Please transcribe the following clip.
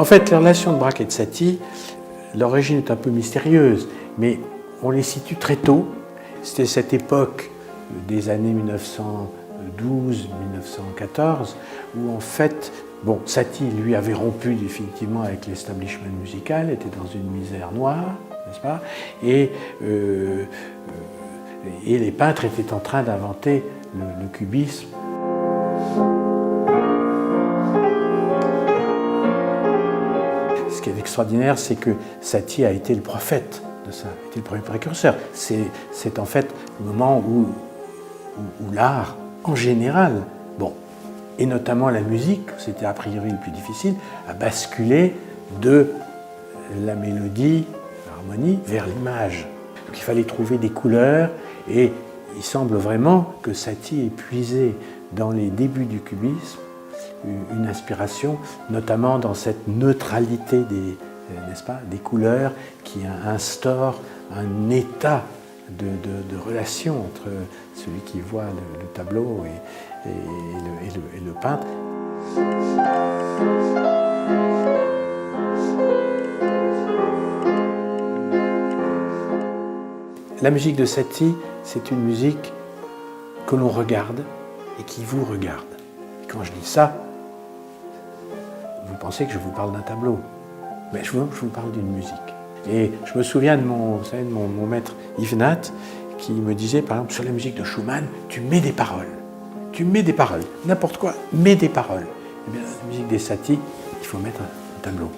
En fait, la relation de Braque et de Satie, l'origine est un peu mystérieuse, mais on les situe très tôt. C'était cette époque des années 1912-1914, où en fait, bon, Satie, lui, avait rompu définitivement avec l'establishment musical, était dans une misère noire, n'est-ce pas? Et les peintres étaient en train d'inventer le cubisme. Ce qui est extraordinaire, c'est que Satie a été le prophète de ça, a été le premier précurseur. C'est en fait le moment où l'art, en général, bon, et notamment la musique, c'était a priori le plus difficile, a basculé de la mélodie, l'harmonie, vers l'image. Donc il fallait trouver des couleurs, et il semble vraiment que Satie ait puisé dans les débuts du cubisme une inspiration, notamment dans cette neutralité n'est-ce pas, des couleurs qui instaure un état de relation entre celui qui voit le tableau et le peintre. La musique de Satie, c'est une musique que l'on regarde et qui vous regarde. Et quand je dis ça, vous pensez que je vous parle d'un tableau, mais je vous parle d'une musique. Et je me souviens de mon maître Yves Nat qui me disait, par exemple, sur la musique de Schumann, tu mets des paroles. Tu mets des paroles. N'importe quoi, mets des paroles. Eh bien, la musique des Satie, il faut mettre un tableau.